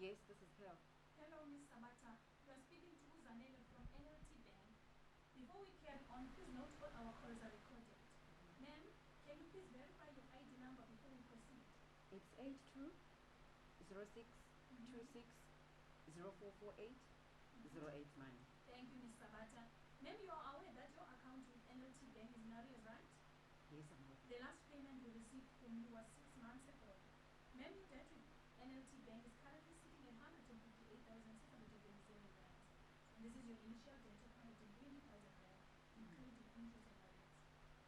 Yes, this is Pearl. Hello, Miss Sabata. You are speaking to Uzanele from NLT Bank. Before we carry on, please note all our calls are recorded. Ma'am, can you please verify your ID number before we proceed? It's 8206260448 089. Thank you, Miss Sabata. Ma'am, you are aware that your account with NLT Bank is in arrears, right? Yes, I'm aware. The last payment we received from you was 6 months ago. Ma'am, your debt with NLT Bank is currently sitting at 158,627 rand. And this is your initial debt of 120,000 rand, including interest and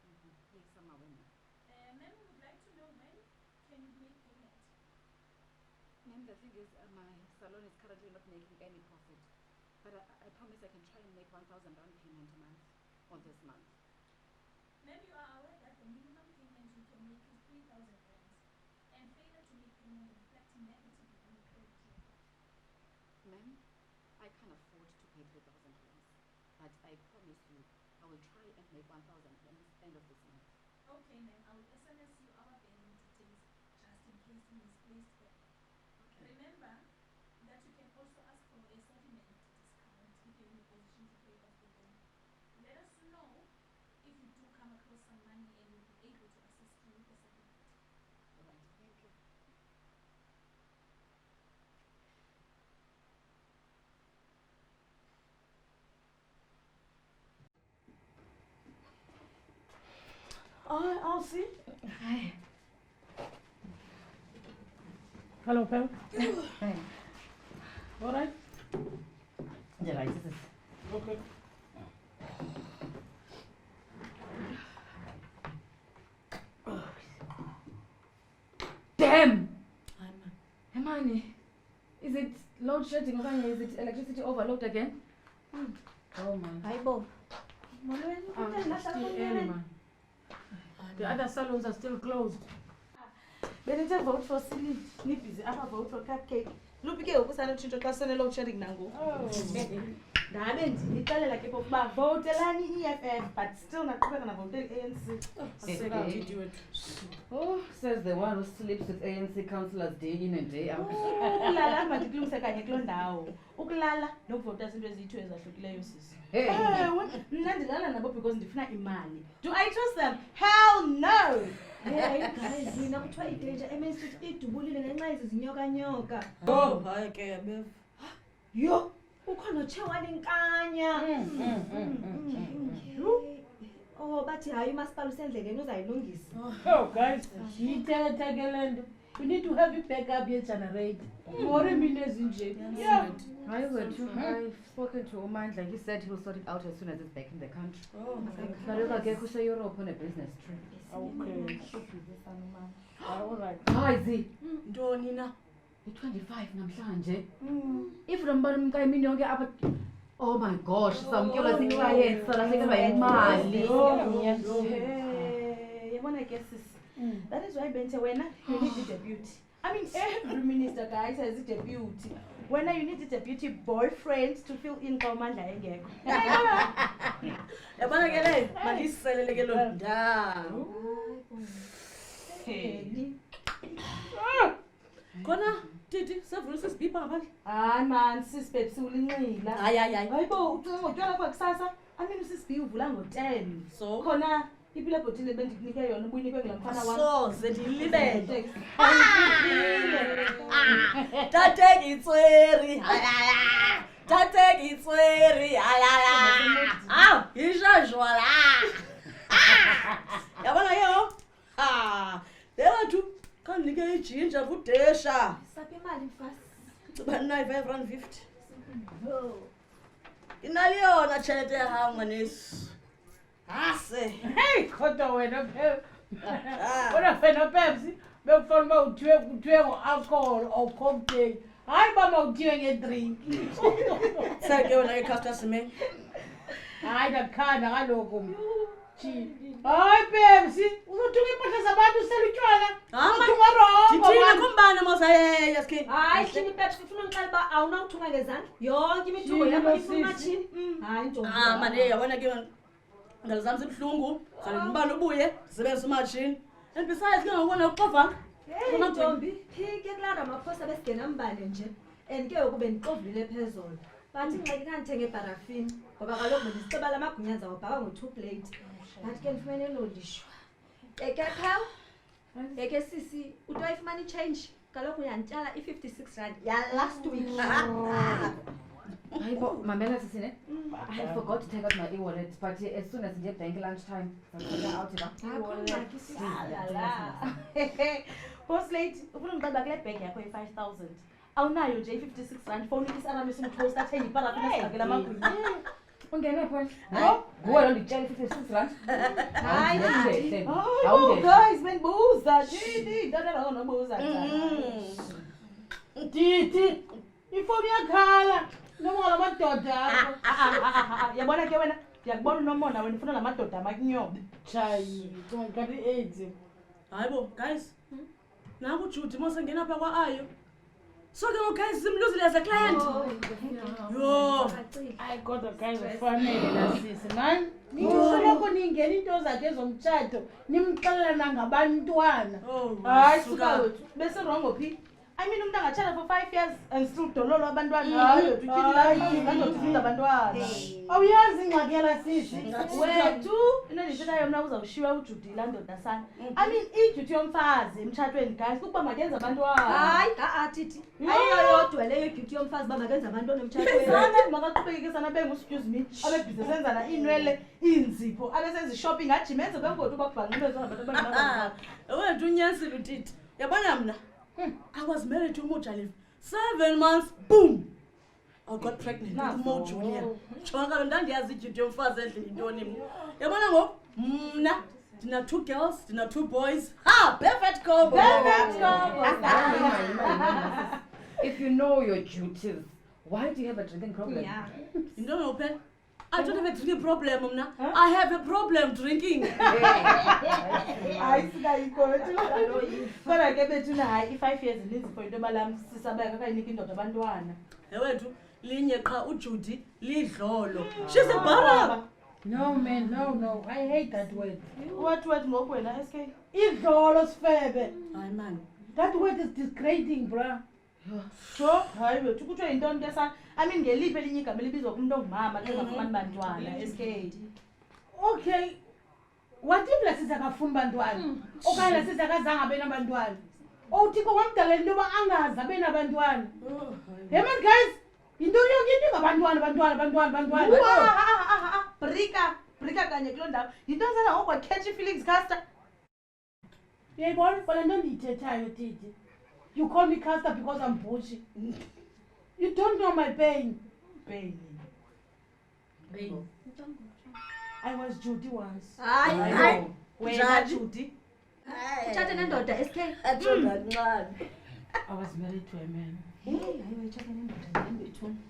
arrears. Yes, I'm aware, ma'am. Ma'am, we would like to know when can you make payment? Ma'am, the thing is, my salon is currently not making any profit. But I promise I can try and make 1,000 rand payment a month or this month. Ma'am, you are aware that the minimum payment you can make is 3,000 rand, and failure to make payment will reflect negatively on your credit record. Ma'am, I can't afford to pay 3,000 rand. But I promise you, I will try and make 1,000 rand end of this month. Okay, ma'am, I will SMS you our payment details just in case you misplaced them. Okay. Remember that you can also ask for a settlement discount if you're in a position to pay off the loan. Let us know if you do come across some money and we'll be able to assist you with the settlement. All right, thank you. I'll see. Hi. Hello, Pam. Hi. All right? Yeah, right, this is... Okay. Damn! Hemani, is it load shedding or is it electricity overload again? Oh man. Still early, man. The other salons are still closed. Benita vote for silly. Busy. I vote for cupcake. Look, ke ukusana tshintsho xa sene load shedding nango. Ndabe ndinixelela ke ukuba votelani EFF but still naqhubeka navote ANC. Oh, says the one who sleeps with ANC councillors day in and day out. Ukulala mandikulungise kanye kuloo ndawo. Ukulala nokuvota izinto eziyi-2 ezahlukileyo sisi. Hey. Ewe, mna ndilala nabo because ndifuna imali. Do I trust them? Hell no! Hey guys, mina kuthiwa idanger eMainstreet idubulile ngenxa yezi zinyoka-nyoka. Oh, hayi ke bev. Yo, ukhona otshewani nkanya. Oh, bathi hayi umasipala usendleleni uzayilungisa. Oh, guys, we need to have a backup here generator. More minutes in jail. Yeah. I would too. I've spoken to Umdlalo. He said he'll sort it out as soon as he's back in the country. Oh, Kaloku ke kuse Europe on a business trip. Okay. All right. Hayi zi, ntoni na? i-25 namhlanje. If lo mbala umkayimini yonke apha. Oh my gosh, samkelwa zii-clients, salahlekelwa yimali. Yabona ke sisi. That is why Bente wena you need a deputy. I mean every minister guys has a deputy. When you need a deputy boyfriend to fill in xa uMandla engekho. Yabona ke le mandiselele ke lo ndawo. Kona Titi savula sisibhipa ngaphandle. Hayi man sisibhebsi ulincila. Hayibo ucinga ngotywala kwakusasa. I mean usisibhi uvula ngo-10. So khona ipila botile bendikunike yona ubuyinikwe ngula mfana wami. Soze ndilibele. Tateka itsweri. Tateka itsweri. Aw, ishajwala. Yabona yo? Lebathu kandinike ijinja kudesha. Saphi imali mfasi? Banayi 550. Inali yona chelete yahamwa nesi. Ase. Hey, kodwa wena Pam. Kodwa wena Pepsi, bekufuna uba uthiwe ngo-alcohol or cocktail. Hayi uba mawuthiwe ngedrink. Sake wona ke Caster Semenya. Hayi ndakukhanda kaloku. Hayi Pepsi, uzothunga iimpahla zabantu selutywala. Uthunga rongo. Ndithini kumbane mosayeya skini. Hayi hlini Pepsi ufuna ungixela uba awunawuthunga ngezandla. Yonke imithungo yakho ifuna umatshini. Hayi ntombi. Mane yabona ke ngalo zami zibuhlungu. Khale ngimbala ubuye sisebenzisa umatshini. And besides ke ngokubona uxovanga. Hey ntombi, phike kulaa ramaphosa besigena mbane nje. and ke ngoku bendixovile phezulu bathi ngxaki kandithenge iparafini ngoba kaloku bendisiceba la magunyanza wabhaka ngo-2 plate but ke ndifumene elolishwa eke pha eke sisi uthi wayifumana itshenji kaloku uyandityala i-56 rand last week. Hayibo, mamela sisine. I forgot to take out my e-wallet, but as soon as I get bank lunchtime, I'll take it out. Boss lady, ufuna ungiceba kule bag yakho ye-5,000 awunayo nje i-56 rand fowuni isaramis umtoast athenge iparafini asibhakela amagwinya. Ungene phone. Nguwe lo nditshela 56 rand. Hayi. Oh guys, bendibuza Titi, ndandala nobuza Titi. Ifoni yakhala. Noma la madoda akho. Yabona ke wena, ndiyakubona unomona wena ufuna la madoda amakunyobe. Chayi, kanti AIDS. Hayibo guys. Naku Judy mose ngena pha kwa-ayo. So ke guys simluzile as a client. Yo. Hayi kodwa guys ufanele la sisi man. Nisoloko ningena into zakhe zomtshato nimxelela nangabantwana. Hayi suka wethu bese wrong phi? I mean umuntu angatshata for 5 years and still dololo abantwana. Hayi utyhini la ngizofunda abantwana. Awuyazi ingxaki yala sisi. Wethu into endithethayo mna uzawushiywa uJudy la ndoda sana. I mean iduty yomfazi emtshatweni guys kukuba makenze abantwana. Hayi Titi ayiyo yodwa leyo iduty yomfazi uba makenze abantwana emtshatweni. Sana makaqhubekeke sana excuse me abebhizi senzana inwele inzipho abesenza shopping ajime enze kangoti ubabhanqile zabantu abangabantu. Wethu unyasile uTiti. Yabona mna I was married to Umdlalo 7 months, boom! I got pregnant with Mo Junior. Chonga ndandiyazi iduty yomfazi endlini intoni mna. Yabona ngoku mna ndina 2 girls, ndina 2 boys. Perfect combo. Perfect combo. If you know your duties, why do you have a drinking problem? Yeah. You don't know, Pen? I don't have a drinking problem, mna. I have a problem drinking. Hayi sikayikhothi. Kodwa ke bethu na hayi i5 years ininzi for into balam sisabeka akayinika indoda abantwana. Ewethu linye qha uJudy lidlolo. She's a barab. No man, no. I hate that word. What ngoku wena SK? Idlolo sifebe. Hayi man. That word is degrading, bruh. So, hayi wethu kuthiwe yintoni ke sana? I mean ngeliphi elinye igama elibizwa kumuntu ongumama ke ngafumani bantwana SK. Okay. What if la siza kafuni bantwana? Okanye la siza kazange abe nabantwana? Uthixo kwamdala into yoba angazi abe nabantwana. Hey man guys, into yonke into ngabantwana. Brika kanye kuloo ndawo. Yinto zana ngokwa catchy feelings caster. Uyayibona kwale nto ndiyithethayo Titi. You call me caster because I'm bushy. You don't know my pain. Pain. I was Judy once. Hayi. Wena Judy. Uthathe nendoda SK. I was married to a man.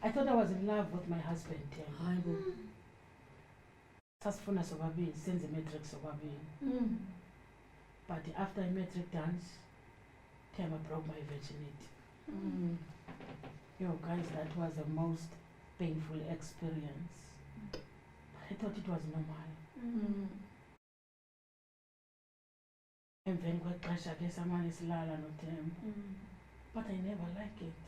I thought I was in love with my husband. Sasifuna sobabili senze matric sobabili. But after I matric dance, I broke my virginity. Yo guys, that was the most painful experience. I thought it was normal. Emveni kwexesha ke samane silala noThemba. But I never liked it.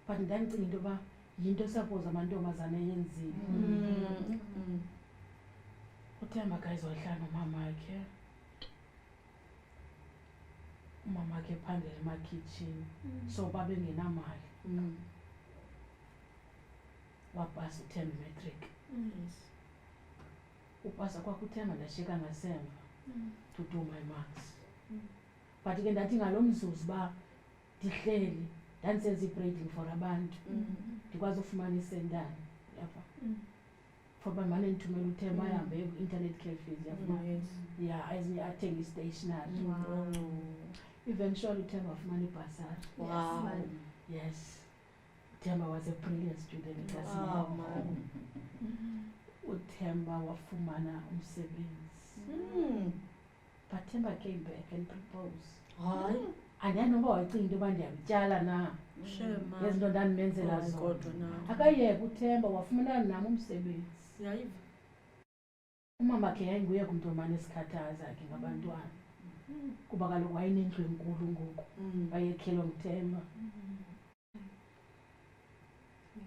But ndandicinga into yoba yinto suppose amantombazana eyenzile. uThemba guys wahlala nomama wakhe. Umama wakhe phangela emakitchen. So babengenamali. Wapasa uThemba matric. Upasa kwakho uThemba ndashiyeka ngasemva to do my marks. But ke ndathi ngalomzuzu ba ndihleli ndandisenza i-braiding for abantu. Ndikwazi ufumana isentana lapha. For uba mane ndithumela uThemba ahambe ku-internet cafes yafuna. Yeah, ezinye athenge i-stationery. Eventually uThemba wafumana ibhasari. Wow. Yes. uThemba was a brilliant student. uThemba wafumana umsebenzi. But Themba came back and proposed. Hayi. Andiyanoba wacinga into yoba ndiyamtyala na. Shema. Yezinto ndandimenzela zona. Kodwa na. Akayeka uThemba wafumana nam umsebenzi. Yayiva. Umama ke yayinguye kumntu omane esikhathaza ke ngabantwana. Kuba kaloku wayenendlu enkulu ngoku. Wayekhela nguThemba.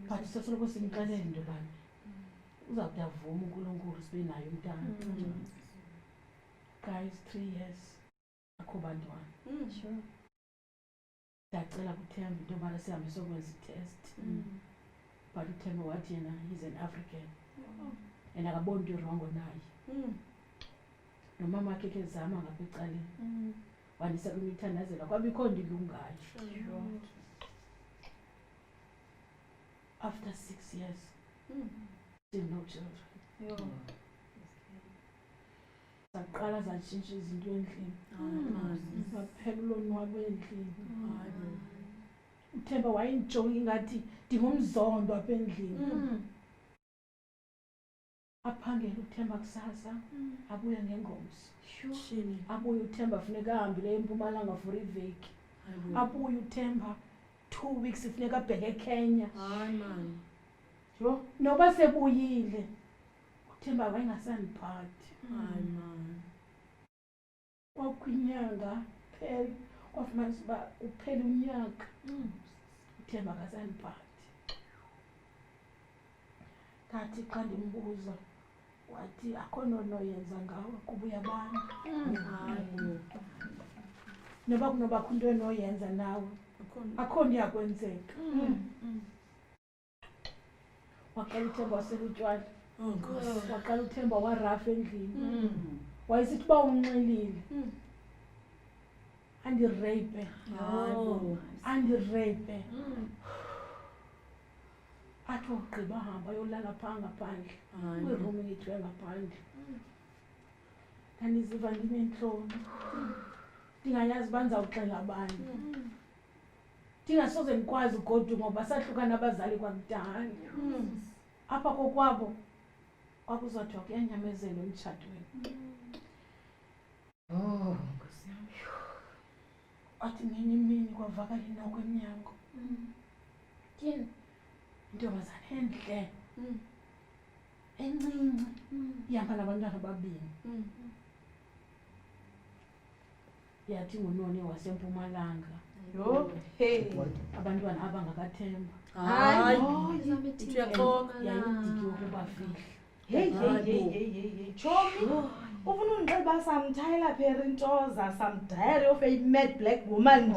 but sasoloko simxelele into bani uzawuthi avuma uNkulunkulu sibe naye umntana. Guys, 3 years akho bantwana. Sure. Ndacela kuThemba into yobana sihambe sokwenza itest, but uThemba wathi yena he's an African and akaboni into irongo naye. Nomama wakhe ke zama ngapha ecaleni wandisa kwimithandazelo kwabikho nto ilungayo. After 6 years still no children. Zaqala zatshintsha izinto endlini, zaphela ulonwabo endlini. uThemba wayinjonga ingathi ndingumzondo apha endlini. Aphangele uThemba kusasa abuye ngengomso. Abuye uThemba funeka ahambile eMpumalanga for iveki. Abuye uThemba 2 weeks funeka abheke eKenya. Hayi man. Yho, noba sebuyile uThemba wayengasandiphathi. Hayi man. Kwakwinyanga phela kwafumanisa uba uphela unyaka uThemba akasandiphathi. Ngathi xa ndimbuza wathi akho nto noyenza ngawe kuba uyabana. Noba kunobakho into enoyenza nawe akho nto iyakwenzeka. Waqala uThemba waselutywala. Waqala uThemba warafa endlini. Wayesithi uba unxilile andireyiphe, andireyiphe. Athi ugqiba hamba yolala phaa ngaphandle kwirumu yethu engaphandle. Ndandiziva ndineentloni, ndingayazi uba ndizawuxela abanye, ndingasoze ndikwazi ugoduka ngoba sahlukana abazali kwakudala. Apha kokwabo kwakuzothiwa kuyanyamezelwa emtshatweni. Athi ngenye imini kwavakala inoko emnyango. Tyhini intombazana entle encinci ihamba nabantwana ababini. Yathi nguNoni waseMpumalanga. Yho, Abantwana abangakaThemba. hayi. Uyaxoka Yayidiki ukubafihla. Hey. Chomi, ufuna undixelela uba samthayela phera intoza samdiary of a mad black woman.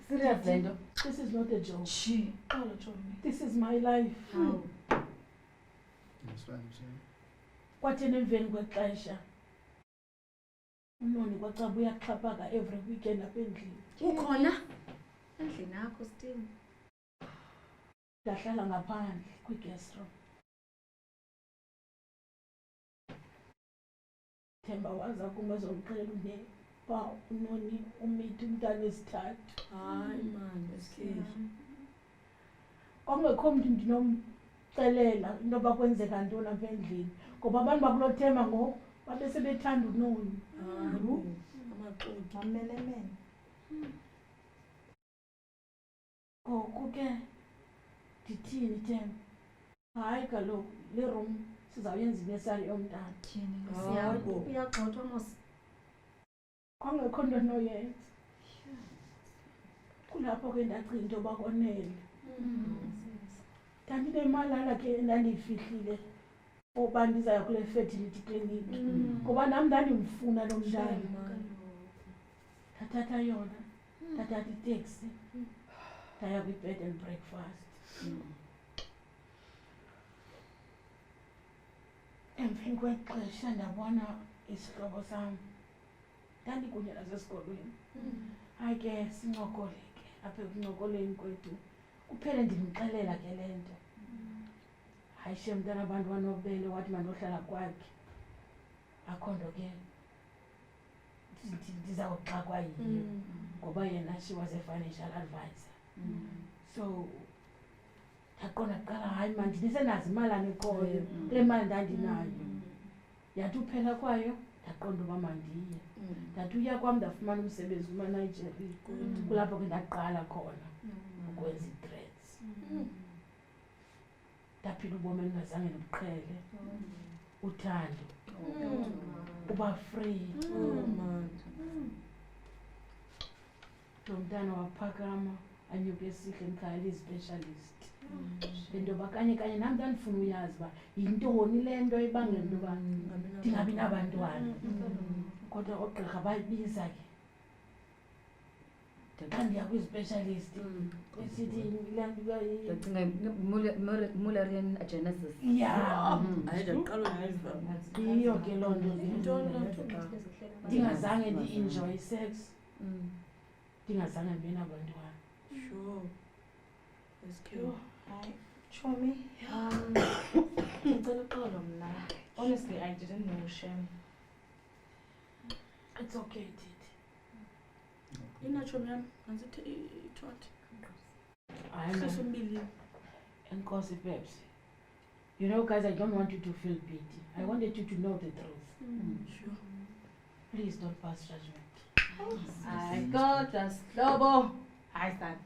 Serious lento. This is not a joke. Xolo Chomi. This is my life. Kwathena emveni kwexesha uNoni kwacaba uyaxhaphaka every weekend apha endlini. ukhona endlini yakho still. Ndahlala ngaphandle kwi-guest room. Themba waza kum ezomxelela uba uNoni umithi umntana esithathu. Hayi man, esikhe. Kwakungekho mntu ndinomxelela into yoba kwenzeka ntoni apha endlini ngoba abantu bakulo Themba ngoku babesebethanda uNoni. Amaxoki. Mamenemene. Ngoku ke ndithini Themba? Hayi kaloku le room sizawuyenza ibesali yomntana. Uyagxothwa mos. Kwangekho nto noyenza. Kulapho ke ndacinga into yoba konele. Ndandinemalana ke ndandiyifihlile oba ndizaya kule fertility clinic ngoba nam ndandimfuna lo mntana. Ndathatha yona, ndathatha iteksi, ndaya kwi-bed and breakfast. Emveni kwexesha ndabona isihlobo sam, ndandikunye nasesikolweni. Hayi ke sincokole ke apha ekuncokoleni kwethu kuphele ndimxelela ke le nto. Hayi shem mntana abantu banobele wathi mandohlala kwakhe. Akho nto ke ndizawuxakwa yiyo ngoba yena she was a financial advisor. So ndaqonda kuqala hayi man ndisenazo imalana ekhoyo kule mali ndandinayo. Yathi uphela kwayo ndaqonda uba mandiye. Ndathi uya kwam ndafumana umsebenzi kumaNigeria. Kulapho ke ndaqala khona ukwenza i-threads. Ndaphila ubomi endingazange ndibuqhele. Uthando, uba free. Man. Lo mntana waphakama anyuke sihle ekhaya liyi-specialist. Le nto uba kanye nam ndandifuna uyazi uba yintoni le nto ibangela into yoba ndingabi nabantwana. Kodwa oogqirha bayibiza ke xa ndiya kwi-specialist esithi le nto uba Ndicinga Mullerian agenesis. ya Hayi, ndaqala uyiva. yiyo ke loo nto ndingazange ndi-enjoy sex ndingazange ndibe nabantwana. Sure. SK. Hayi, Chomi, ngicela uxolo mna. Honestly, I didn't know, Shem. It's okay, Titi. Inatshomi yam, nansithi ithwathi. Hayi man, Sesumbilini. enkosi Peps. You know, guys, I don't want you to feel pity. I wanted you to know the truth. Sure. Please don't pass judgment. Hayi, kodwa sihlobo. Hayi sana.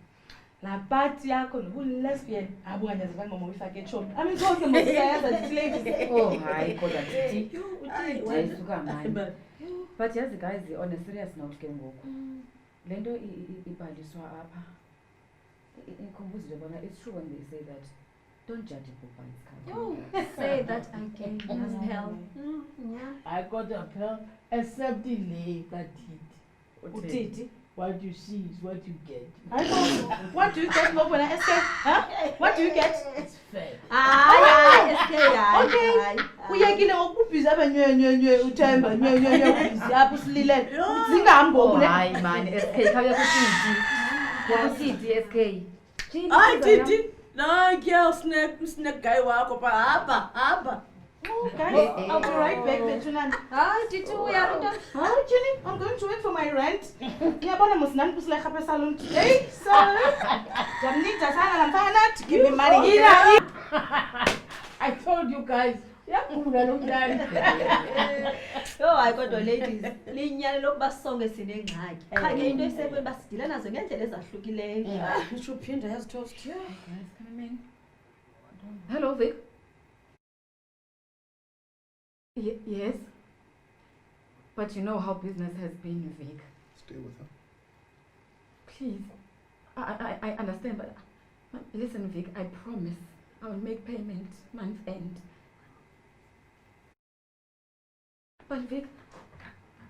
La part yakho nobu-lesbian abunganyanzelekanga mama uyifake Chomi. I mean, konke mosiyayaza thithi ladies. Oh, hayi, kodwa Titi. Wayisuka mani. But But yazi guys, on a serious note ke ngoku. Le nto ibhaliswa apha. Ikhumbuzile bona it's true when they say that don't judge a book by its cover. Say that again, as hell. Yeah. I got a pill, except the leg that did. Utiti. What you see is what you get. I know. What do you get, Ngobona SK? Huh? What do you get? It's fair. Hayi, SK hayi. Okay. Uyekile ngokubhizi abanywe uThemba nywe ubhizi apho usililele. Zingahambi ngoku le. Hayi man, SK khawuya kuTiti. YakuTiti SK. hayi Titi, nankuya snack guy wakho pha hamba. Oh, guys, I'll be right back, Betunani. Hayi, Titi uya into. Hi, Jenny. I'm going to wait for my rent. Ngiyabona mos nani kusile khapha salon. Hey, sir. Jamnita sana namfana to give me money. I told you guys. Yakhula lo mntana. Yo, hayi kodwa ladies, linyane lokuba sonke sinengxaki. Cha ke into esekweni basidila nazo ngendlela ezahlukileyo. Ngisho phinda yazitoast. Guys, come in. Hello, Vic. Yes. But you know how business has been, Vic. Stay with her. Please. I understand, but listen, Vic, I promise I will make payment month end. But Vic,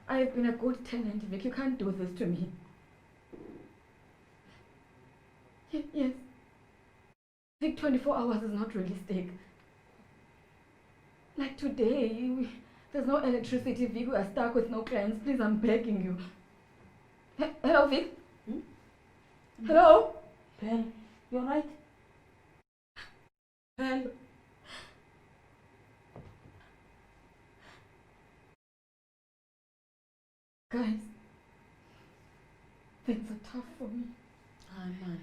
I have been a good tenant, Vic. You can't do this to me. Yes. Vic, 24 hours is not realistic. Like today, there's no electricity, Vic. We are stuck with no clients. Please, I'm begging you. Hello, Vic? Hello? Pearl, you alright? Pearl. Guys, things are tough for me. Hayi man.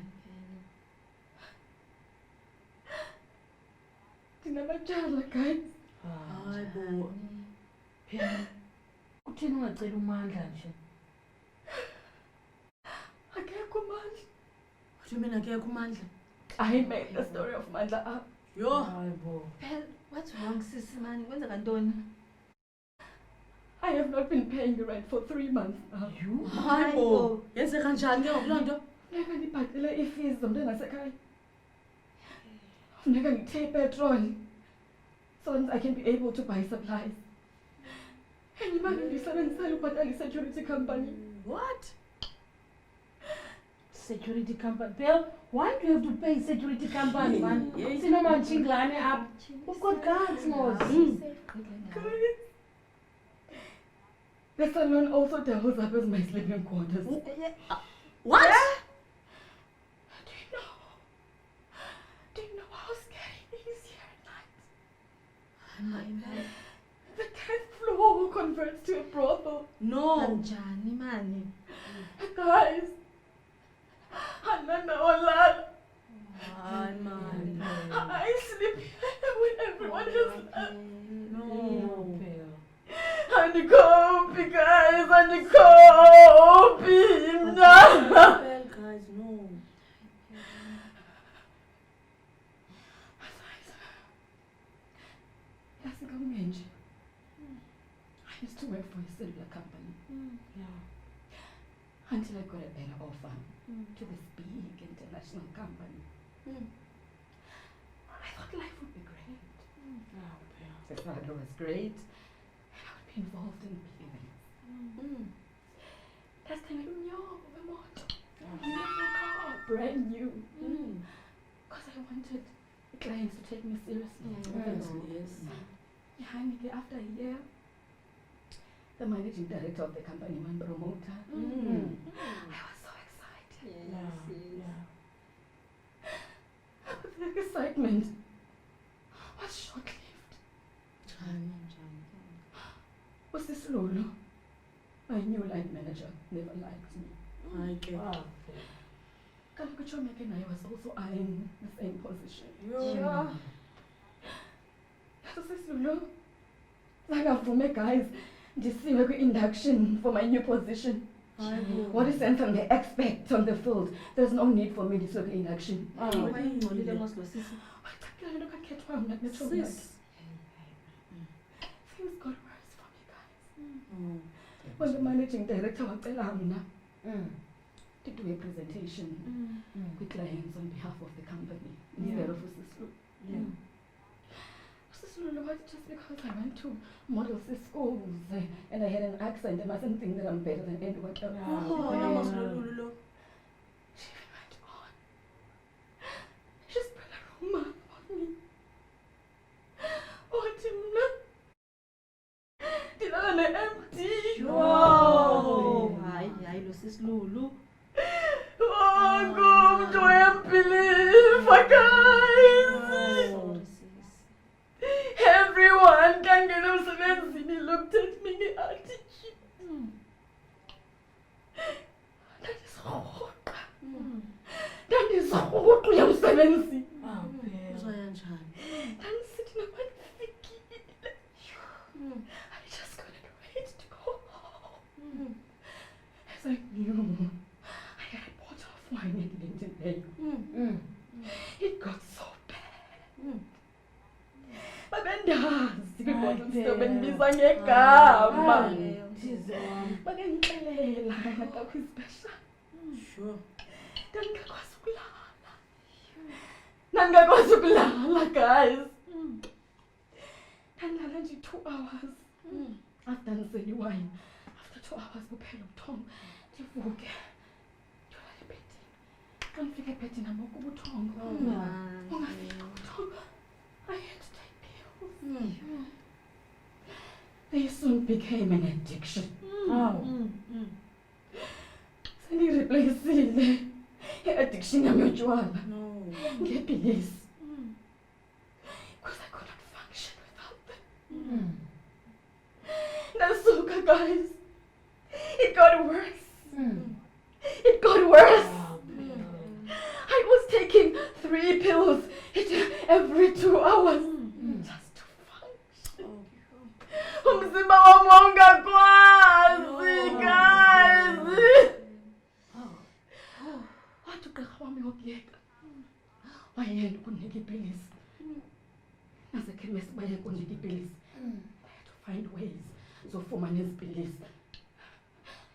Ndinamajala, guys. Hayi bo. Pearl, kutheni ungacela umandla nje? Akekho mandla. What do you mean akekho umandla? I made the story of Mandla up. Yo. Hayi bo. Phela, what's wrong, sisi man? Kwenzeka ntoni? I have not been paying the rent for 3 months now. You? Hayi bo. Yenzeka njani ke ngokuloo nto? Funeka ndibhatele ii-fees zomntana wasekhaya. Funeka ndithe ipetroli so that I can be able to buy supplies. Enye imali ndiyisebenzisela ubhatala i-security company. What? Security company. Pearl, why do you have to pay security company, man? Yeah. Sinomanchingane up. We've got guards, Mos. The salon also doubles up as my sleeping quarters. What? Do you know how scary it is here at night? The 10th floor converts to a brothel. No. Kanjani mani? Guys, Ananda Olala. Hayi man. I sleep here when everyone has left. No. Pearl. Andikopi, guys, andikopi. Pearl, guys, no. I used to work for a cellular company. Yeah. until I got a better offer to this big international company. I thought life would be great. The salary was great, and I would be involved in big events. That's kind of the motor. Car, brand new. Because I wanted the clients to take me seriously. Yes. After a year, the managing director of the company, one promoter. I was so excited. But the excitement was short-lived. Was this Lulu? My new line manager never liked me. Kaloku Chomeke and I was also eyeing the same position. Sure. So sis Lulu, zangavume guys, ndisiwe kwi-induction for my new position. What is it from the expect on the field? There's no need for me to do induction. Things got worse for me, guys. When the managing director wacela mna to do a presentation with clients on behalf of the company instead of Sislu. Sislu, just because I went to model schools and I had an accent, they mustn't think that I'm better than anyone else. She went on. She spread a rumor on me. Dilana empty. Hayi lo sisilulu. Oh, God, do I believe, guys? Everyone can get umsebenzini looked at me attitude. That is rhoqo ya umsebenzi. Ndandisithi nabafikile. I just couldn't wait to go home. As I knew, I had a bottle of wine in London. It got so bad. Babendazi kwibottle siyobendibiza ngegama. Bakendixelela kakwi-special. Ndandingakwazi ukulala, guys. Ndandilala nje 2 hours. After ndisele iwayini. After 2 hours kuphela ubuthongo. Ndivuke. Ndilala ebhedini. Xa ndifika ebhedini amoko ubuthongo. Ungafika ubuthongo. I had to take pills. They soon became an addiction. Sendiyireplaysile i-addiction yam yotywala ngeepilisi. Because I could not function without them. Nasuka, guys. It got worse. It got worse. I was taking 3 pills every 2 hours just to function. Umzimba wami ungakwazi, guys. Wathi ugqirha wami wokuyeka. Wayenda ukunika iipilisi. Nasekhemesi bayeka unika iipilisi. I had to find ways zofumana ezi pilisi.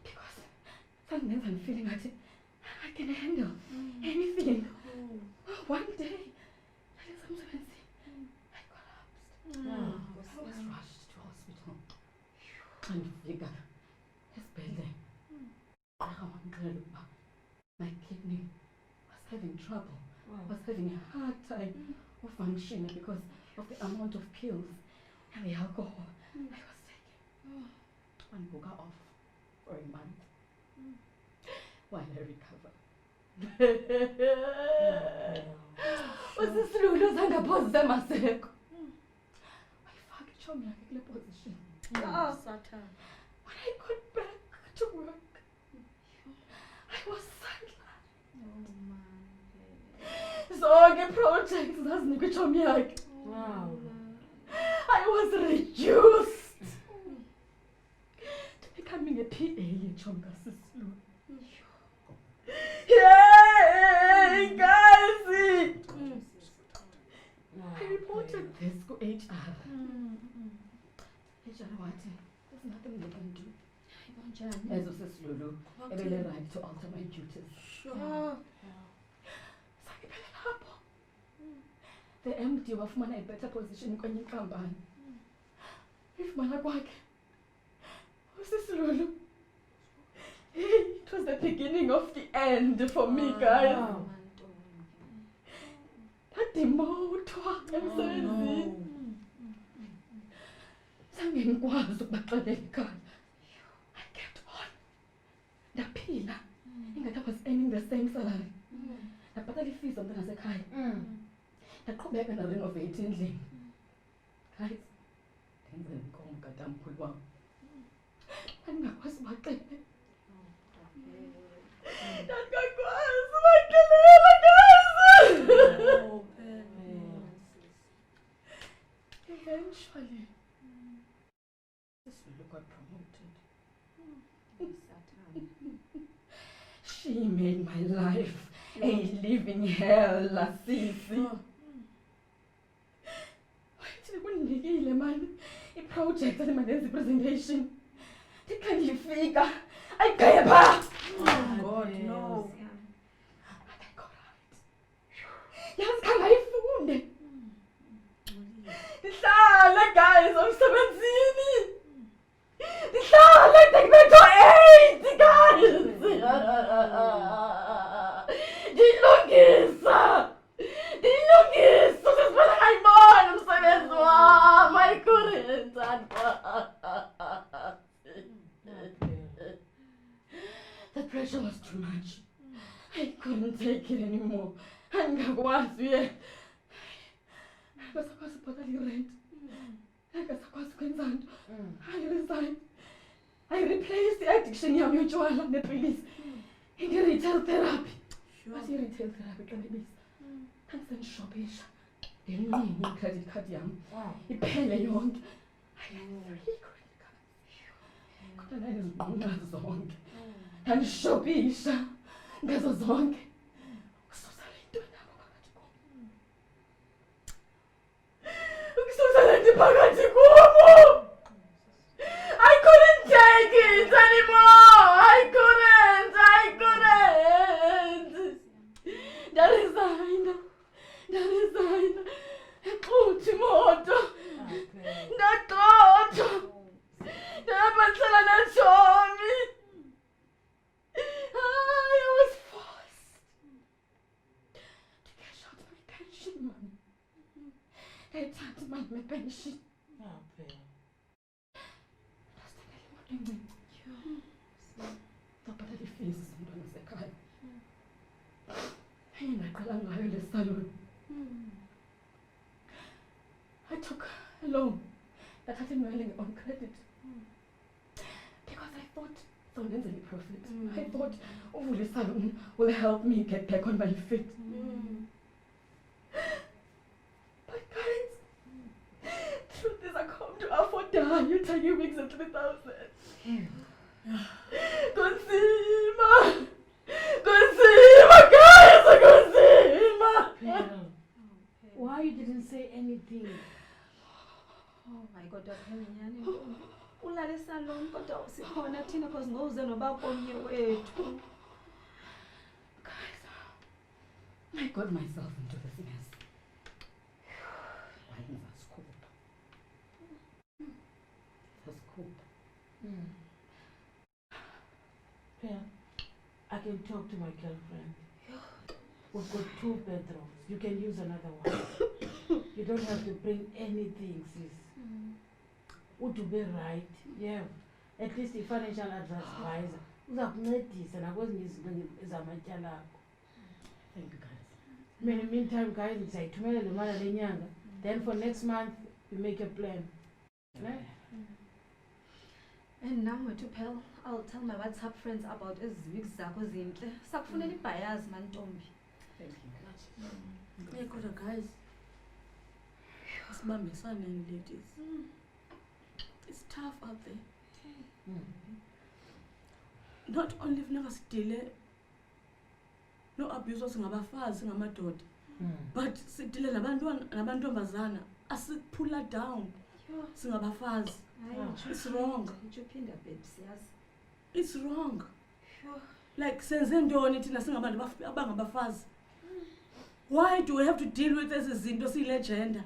Because zandenza ndifile ngathi I can handle anything. One day, I collapsed. I was rushed to hospital. Xa ndifika esibhedlele, ugqirha wandixelela ukuba my kidney was having trouble, was having a hard time of functioning because of the amount of pills and the alcohol I was taking. And woke off for a month while I recovered. Usisilulu zangaphose maseko. Wayifaka ichomi yakhe kule position. When I got back to work, I was sidelined. Zonke projects zazinikwa ichomi yakhe. I was reduced to becoming a PA yechomi kaSisulu. Hey, guys! I reported this to HR. HR, what? There's nothing they can do. As uSis Lulu, ebele right to alter my duties. Sure. Sakiphelele lapho. The MD wafumana a better position kwenye inkampani. Ifumana kwakhe uSis Lulu. It was the beginning of the end for me, guys. Ndadimotwa emsebenzini. Zange ngikwazi ukubaxelela ekhaya. I kept on. Ndaphila. Ingathi I was earning the same salary. Ndabhatala ifees zomntana wasekhaya. Ndaqhubeka ndarenovate endlini. Guys, ndenze inkomo katamkhulu wam. Ndingakwazi ubaxelela. Ndingakwazi ubaxelela, guys. Eventually, this Lulu got promoted. She made my life a living hell, Lasisi. Wait, kundinikile man. I-project alimandenza i-presentation. Ndikhandifika. Ayigqeba. Oh God, no. And I got right. Yazi khangayifunde. Ndihlala guys omsebenzini. Ndihlala ndikubetho 8 guys. Ndilungisa. Sisibona kayibona umsebenzi wam. I couldn't. The pressure was too much. I couldn't take it anymore. Angakwazi yena. Ngasakwazi ukubhatala irent. Ngasakwazi ukwenza nto. I resigned. I replaced the addiction yam yotshwala nepilisi nge-retail therapy. But i-retail therapy xa nebisa ndandisendishophisha ndenqini i-credit card yam iphele yonke. I had 3 credit cards. Kodwa ndandizibunqa zonke. Ndandishopisha ngazo zonke. Ukusuzela into nabo phakathi kumo. Ukusuzela into phakathi kumo. I couldn't take it anymore. I couldn't. Ndaresigna. Exuthi imoto. Ndagxothwa. Ndabhanisela nejomi. I was forced to cash out my pension money. Ndayithatha imali yepension. Ndabhatala ifees zomntwana wasekhaya. Ndaqala ngayo le salon. I took a loan. Ndathatha imali on credit. Because I thought sondenze i-profit. I thought uvula isalon will help me get back on my feet. But guys, truth is I can't afford to you take your wigs at 3,000. Kunzima, guys, kunzima. Why you didn't say anything? Oh my God, nyani. Ulale salon kodwa sikhona thina because ngowuze nobakomnye wethu. Guys, I got myself into this mess. Why is that scoop? The scoop. Yeah, I can talk to my girlfriend. We've got 2 bedrooms. You can use another one. You don't have to bring anything, sis. Would you be right? Yeah. At least the financial advisor. Uzakuncedisa nakwezinye izinto zamatyala akho. Thank you, guys. In the meantime, guys, ndizayithumela le mali le nyanga. Then for next month, we make a plan. Right? And now to Pearl, I'll tell my WhatsApp friends about eziwigs zakho zinhle. Sakufunela ibhayazi mantombi. Thank you, guys. Hey, kodwa guys. Asibambisane ladies. It's tough out there. Not only funeka sidile no abuse singabafazi ngamadoda, but sidile nabantombazana asiphula down singabafazi. It's wrong. Uchuphinda babes, yazi. It's wrong. Like senze ntoni thina singabantu abangabafazi? Why do we have to deal with ezi zinto siyilegenda?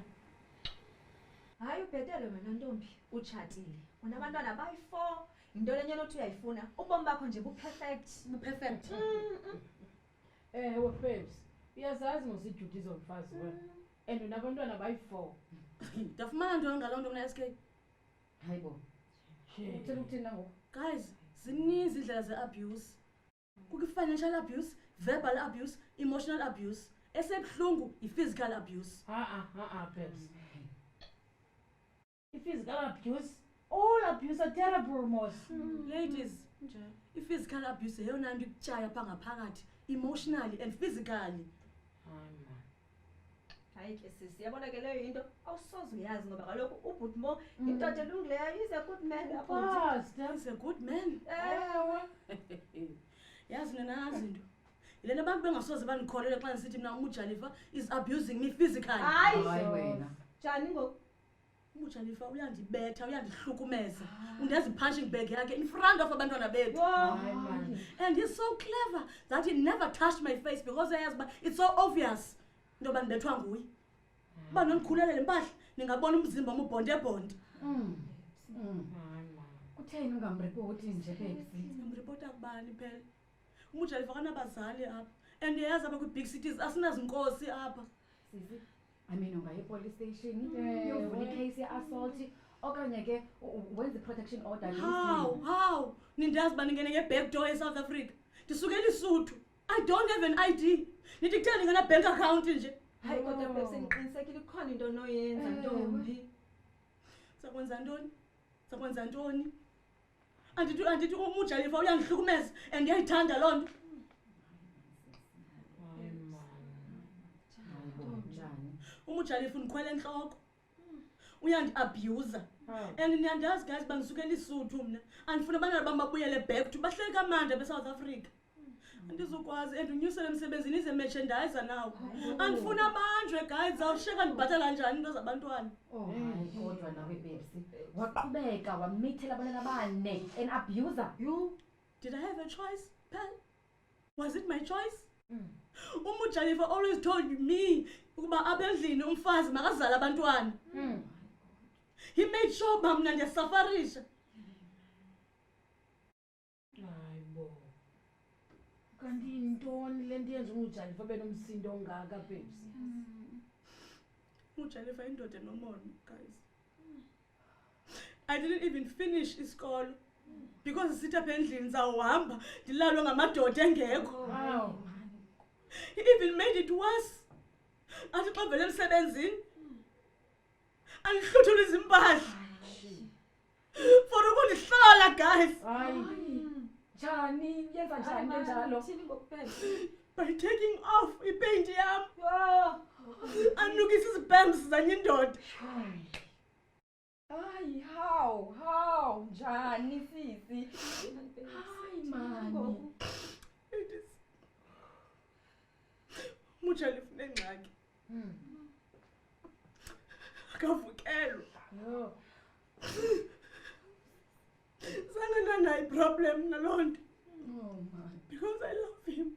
Hayi ubhetele wena ntombi utshatile. Unabantwana bayi4. Into lenye nothi uyayifuna. Ubomi bakho nje bu-perfect. Bu-perfect. Babes, uyazazi ngosiduty zomfazi wena. And unabantwana bayi4. Ndafumana ntoni ngaloo nto mna-SK? Hayibo. Uthela ukuthini nangoku? Guys, zininzi indlela ze-abuse. Kukho i-financial abuse, verbal abuse, emotional abuse. Esebuhlungu i-physical abuse. Babes. I-physical abuse, all abuse are terrible, Mos. Ladies, i-physical abuse yeyona nto ikutshaya phaa ngaphakathi, emotionally and physically. Hayi ke sisi, yabona ke leyo into awusoze uyazi ngoba kaloku uButmo indoda elungileyo, is a good man. He's a good man. Yazi nena zinto. Yilena abantu bengasoze banikholele xa nisithi mina uMujalifa is abusing me physically. Hayi wena. Njani ngoku? uMujalifa uyandibetha, uyandihlukumeza. Undenza i-punching bag yakhe in front of abantwana bethu. And he's so clever that he never touched my face because it's so obvious. Ndoba ndibethwa nguye. Uba nondikhulele le mpahla ningabona umzimba umubhonde-bhonde. Kutheni ungamripoti nje babes? Ngamripota kubani phela? uMujalifa kanabazali apha. And yazi apha kwi-big cities asinazinkosi apha. Sisi, I mean ungaye police station, uyovula i-case ye-assault, okanye ke wenze protection order. How? Nindazi uba ningene nge-back door eSouth Africa. Ndisukela eSuthu. I don't have an ID. Nithi kutheni ngena-bank account nje. Hayi kodwa babes ndiqinisekile ikhona into onoyenza ntombi. Sakwenza ntoni? Andithi uMujalifa uyandihlukumeza and ndiyayithanda loo nto. uMujalifa undikhwele entloko. Uyandi-abuser. And niyandazi guys uba ndisukela eSuthu mna. Andifuna abantwana bam babuyele back to bahleli kamandi beSouth Africa. Andizokwazi and unyusele emsebenzini ize merchandiser nawo. Andifuna abanjwe guys, awushiyeka ndibhatala njani into zabantwana. Hayi kodwa nawe babes. Waqhubeka wamithela abantwana bane, an abuser. Did I have a choice, Pal? Was it my choice? uMujalifa always told me ukuba abendlini umfazi makazala abantwana. He made sure uba mna ndiyasafarisha. Hayibo. Kanti intoni le nto yenza uMujalifa benomsindo ongaka babes? uMujalifa indoda enomono, guys. I didn't even finish isikolo because sithi apha endlini ndizawuhamba ndilalwe ngamadoda engekho. He even made it worse. Athi xa vele emsebenzini andihluthule izimpahla for ukundihlola, guys. Njani yenza njani njalo? By taking off ipaint yam. Anukisa izibhams zanye indoda. Hayi, how? Njani sisi? Hayi mani. uMujalifa unengxaki. Akavukelwa. Zange ndanayo iproblem naloo nto. Because I love him.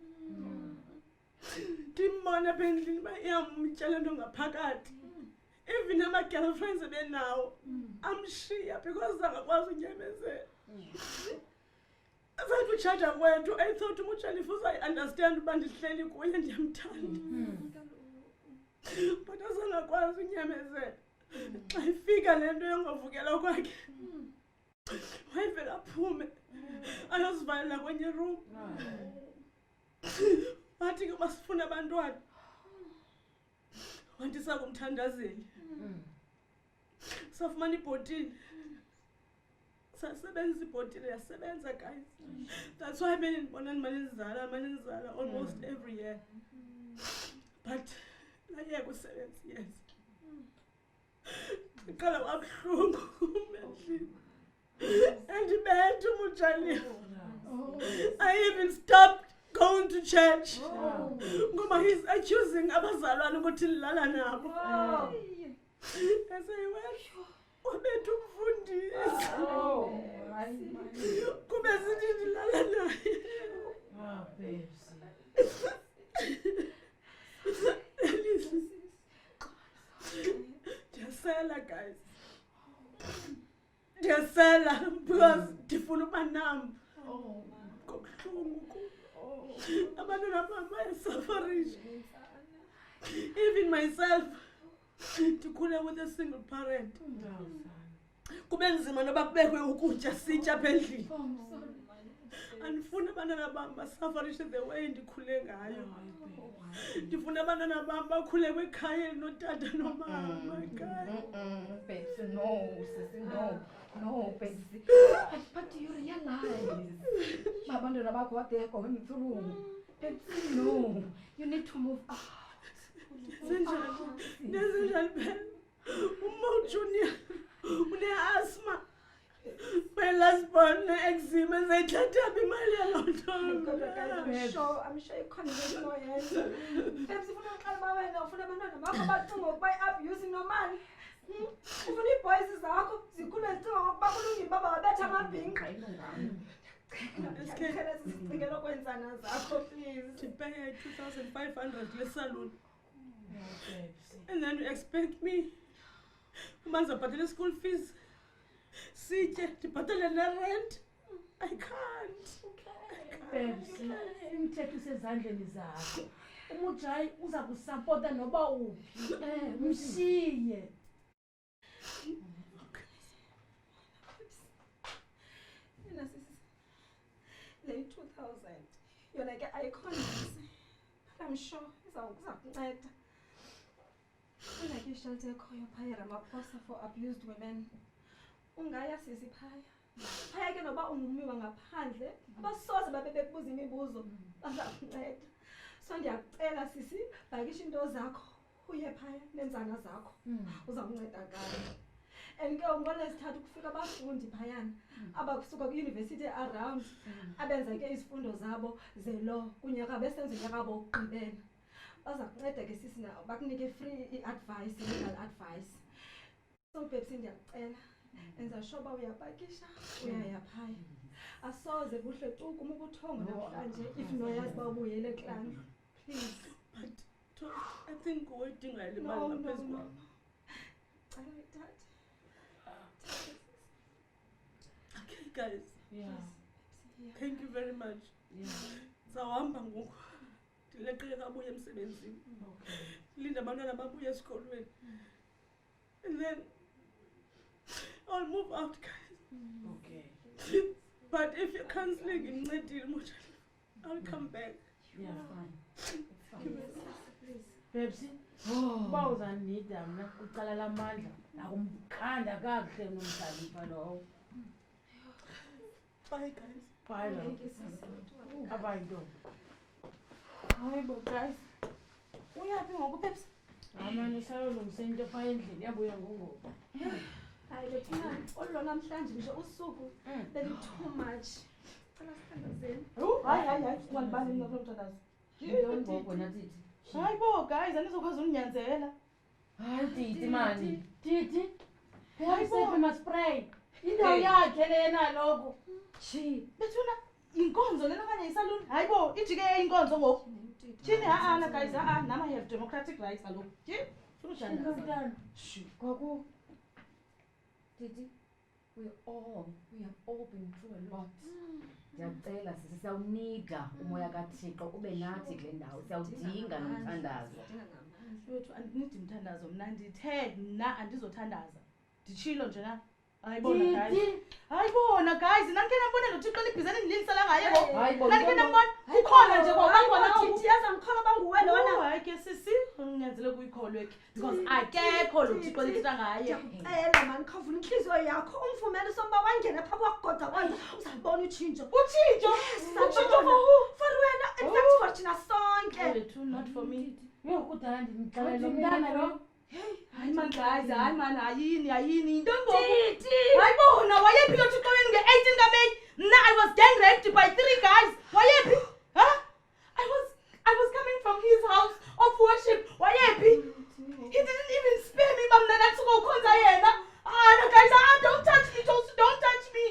Ndimbona apha endlini uba iyamtya le nto ngaphakathi. Even ama-girlfriends ebenawo amshiya because angakwazi unyamezela. Zathi utshata kwethu, I thought uMujalifa uzayi-understand uba ndihleli kuye ndiyamthanda. But azangakwazi unyamezela. Xa ifika le nto yongavukela kwakhe, wayevela aphume ayozivalela kwenye room. Wathi ke basifuna abantwana. Wathi sakumthandazeli. Safumana ibhotile. Sasebenza ibhotile yasebenza, guys. That's why ndibona ndimane almost every year. But layeka usebenza, yes. Iqala kabuhlungu endlini. Andibetha uMujalifa. I even stopped going to church. Ngoba he's accusing abazalwane ukuthi nilala nabo. I say, well, wabetha umfundisi. kube sithi ndilala naye. Babes. Ndiyasela guys, ndiyasela because ndifuna uba nam ngobuhlungu. Abantwana bam bayasafarisha, even myself ndikhule with a single parent. Kube nzima noba kubekwe ukutya sitya apha endlini. Andifuni abantwana bam basafarishe the way ndikhule ngayo. Ndifuna abantwana bam bakhule kwikhaya elinotata nomama. Babes, no, sissy, no, babes. But do you realize, abantwana bakho what they are going through? Babes, no, you need to move out. Nezinjani phela uMo Junior une-asthma, my last born ne-eczema zayithatha imali yalonto. I'm sure you can't even know yet. Babes, ufuna uqala uba wena ufuna abantwana bakho bacinga ukuba i-abuse normali. Ufuna iibhoyisi zakho zikhule zicinga ngokuba kulungile uba bawabetha amabhinqa. Ndicela sizicingele okwenzana zakho, please. Ndipaya i-2,500 le-salon. And then you expect me uba ndizabhatala school fees, sitye, ndibhatale ne-rent? I can't. Babes, imithetho isezandleni zakho. Umujayi uza kusapota noba uphi. Mshiye. Yena sisi, le 2,000 yona ke ayikhonisi. But I'm sure iza kunceda. Unake ishelter ekhoyo phaya Ramaphosa for abused women. Ungaya sisi phaya. Phaya ke noba ungummi ngaphandle, abasoze babe bekubuza imibuzo, baza kunceda. So ndiyacela sisi, bhakisha into zakho, uye phaya nenzana zakho. Uza kuncedakala. And ke ngoLwesithathu kufika abafundi phayana abakusuka kwi-university around abenza ke izifundo zabo ze-law kunyaka besenza unyaka wabo wokugqibela. Baza kunceda ke sisi na bakunike free i-advice, legal advice. So babes, ndiyacela enza sure uba uyapakisha uyaya phaya. Asoze kuhle tu kuma ubuthongo namhlanje if noyazi uba ubuyele eklani. Please. But I think uyidinga le mali ngaphezu kwam. Cela uyithathe. Okay guys, Yeah. thank you very much. Zawahamba ngoku ndileqele kabuye emsebenzini, linde abantwana babuye esikolweni, and then I'll move out guys. Okay. But if you're cancelling incedile Moja, I'll come back. Yeah. Fine. Babes, uba uzandida mna kuqala lamandla nakumkhanda kakuhle nomdlalifa lowo. Bye guys. Bye lo. Abantu. Hayibo guys. Uyaphi ngoku Babes? Amanye sayolungisa into pha endlini yabuya ngoku. Hayi bethina olo namhlanje nje usuku beli too much. Cela sithandazeni. Hayi ungalibali mina nomthandazo. Don't go bona Titi. Hayibo guys, andizokwazi uninyanzela. Hayi Titi mani. Titi. Hayibo maspray. Indawo yakhe lena lokho. Chi, bethuna inkonzo lena kanye isaluni. Hayibo, ijike inkonzo ngoku. Chini na guys, nama have democratic rights alo. Chi, funa ushanda. Ngomntana. Kwaku. Titi, we have all been through a lot. Ndiyacela sisi siyawunida umoya kaThixo ube nathi kule ndawo. Siyawudinga nomthandazo. Wethu andinidi umthandazo mna ndithe mna andizothandaza. Nditshilo nje na. Hayibona guys. Hayibona guys, nanike nambona lo Thixo libhizana endilisala ngaye ngoku. Hayibona. Nanike nambona ukhona nje ngoba khona Titi yaza ngikhola banguwe lona. hayi ke sisi unyanzele kuyikholwe ke because akekho lo Thixo lithetha ngaye. Ndiyacela mani khavula inhliziyo yakho umvumele sokuba wangena phaa kwakugoda kwanza uzalibona utshintsho. Utshintsho For wena, in fact for thina sonke. Wethu not for me. Yo kudala ndimxelela umntana lo. Hayi man guys, hayi man ayini into ngoku. Titi. Hayibona wayephi lo Thixo wenu nge-18 kaMeyi? Mna I was gang raped by 3 guys. Wayephi? Huh? I was coming from his house of worship. Wayephi? He didn't even spare me bamna natsuka ukhonza yena. No guys, don't touch me, don't touch me.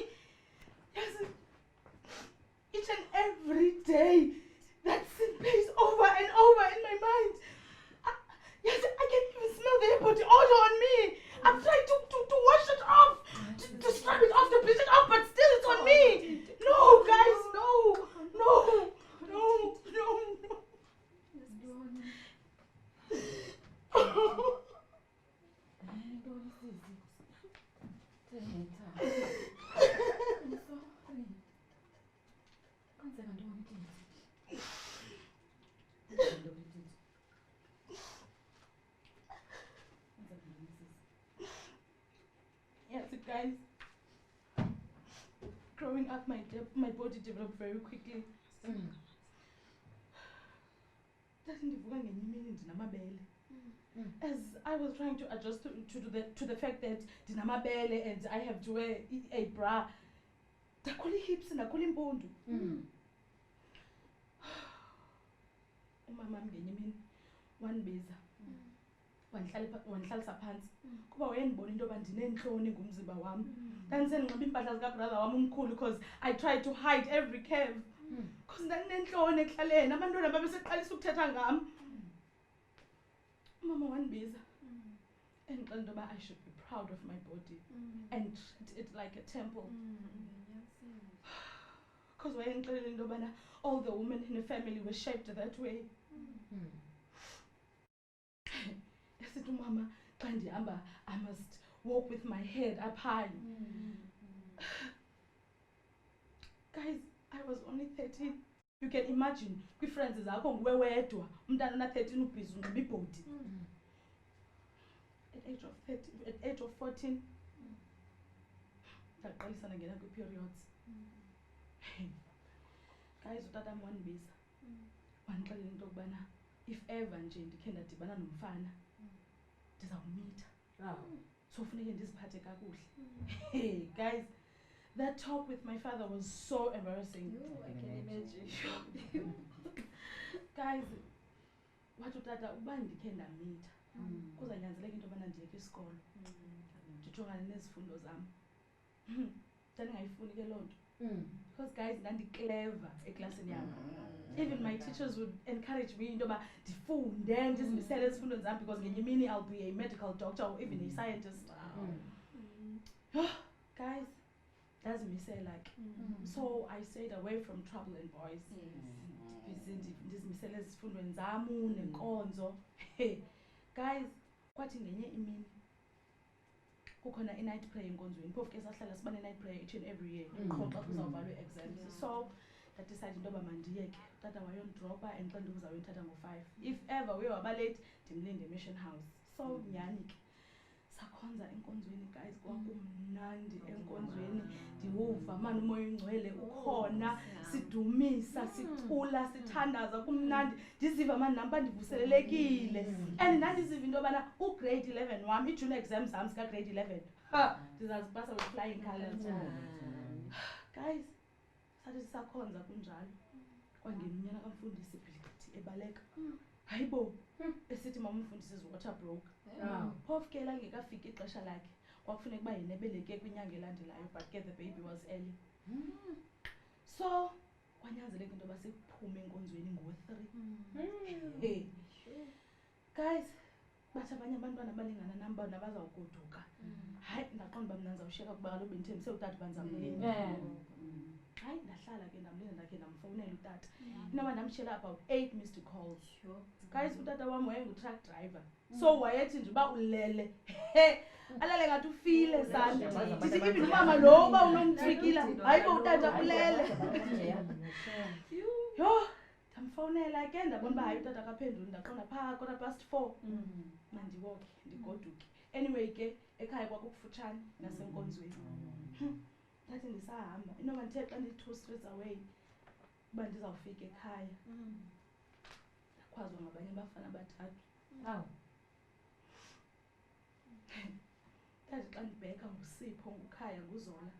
odor on me. I'm trying to wash it off, to scrub it off, to bleach it off, but still it's on me. No, guys, no. Yes, guys. Growing up, my body developed very quickly. As I was trying to adjust to the fact that dinamabele and I have to wear a bra, dakuli hips and dakuli impundu. Umama ngenye imini wandibiza wandihlalisa phansi kuba wayendibona into yoba ndineentloni ngumzimba wam. Ndandisendincaba iimpahla zikabrother wam umkhulu because I tried to hide every curve because ndandineentloni ekuhlaleni abantwana babeseqalisa ukuthetha ngam. Umama wandibiza endixela into yoba I should be proud of my body and treat it like a temple. Because wayendixelela into yobana all the women in the family were shaped that way. Esithi umama xa ndihamba I must walk with my head up high. Guys, I was only 13. You can imagine kwi-friends zakho nguwe wedwa umntana ona-13 ubhizi unxiba ibhodi. At age of 14 ndaqalisa ndangena kwi-periods. Guys, utatam wandibiza wandixelela into yokubana if ever nje ndikhe ndadibana nomfana ndizawumitha, so funeke ndiziphathe kakuhle. Hey guys, that talk with my father was so embarrassing. I can imagine. Guys, wathi utata uba ndikhe ndamitha kuzanyanzeleka into yobana ndiyeke isikolo ndijongane nezifundo zam. Ndandingayifuni ke loo nto because guys ndandiclever eklasini yam. Even my teachers would encourage me into yoba ndifunde ndizimisele ezifundweni zam because ngenye imini I'll be a medical doctor or even a scientist. Guys, ndazimisela ke. So I stayed away from trouble and boys. Ndizimisele ezifundweni zam nenkonzo. Guys, kwathi ngenye imini kukhona i-night prayer enkonzweni. Phofu ke sahlala siba ne-night prayer each and every year qho xa kuzawuvalwe exams. So ndadicide into yoba mandiyeke. Utata wayondropa and xa ndikuzawuyithatha ngo-5. If ever uye waba late ndimlinde emission house. So nyhani ke sakhonza enkonzweni guys, kwakumnandi enkonzweni. Ndiwuva mani umoya ongcwele ukhona, sidumisa, sicula, sithandaza, kumnandi. Ndiziva mani namba ndivuselelekile. And ndandiziva into yobana ugrade 11 wam ijunior exams zam zikagrade 11 ndizazipasa with flying colours. Guys, sathi sisakhonza kunjalo kwangena unyana kamfundisi ibhilidi ebaleka. Hayibo, esithi mama umfundisi is water broke. Phofu ke langekafika ixesha lakhe kwakufuneka uba yena ebeleke kwinyanga elandelayo, but ke the baby was early. So kwanyanzeleka into yoba siphume enkonzweni ngo-3. Guys, bathi abanye abantwana abalingana nam bona bazawugoduka. Hayi, ndaqonda uba mna ndizawushiyeka kuba kaloku bendithembise utata uba ndizamlinda. Hayi, ndahlala ke ndamlinda ndakhe ndamfowunela utata. Inoba ndamshiyela about 8 missed calls. Guys, utata wam wayengu-truck driver. So wayethi nje uba ulele alale ngathi ufile sanda. Ndithi even umama lo uba unomtrikila hayibo utata ulele. Yho, ndamfowunela ke ndabona uba hayi utata akaphenduli. Ndaqonda phaa 4:15 mandiwoke ndigoduke. Anyway ke ekhaya kwakukufutshane nasenkonzweni. Ndathi ndisahamba inoba ndithe xa ndi-2 streets away uba ndizawufika ekhaya. Ndakhwazwa ngabanye abafana abathathu. Ndathi xa ndibheka nguSipho, nguKhaya, nguZola.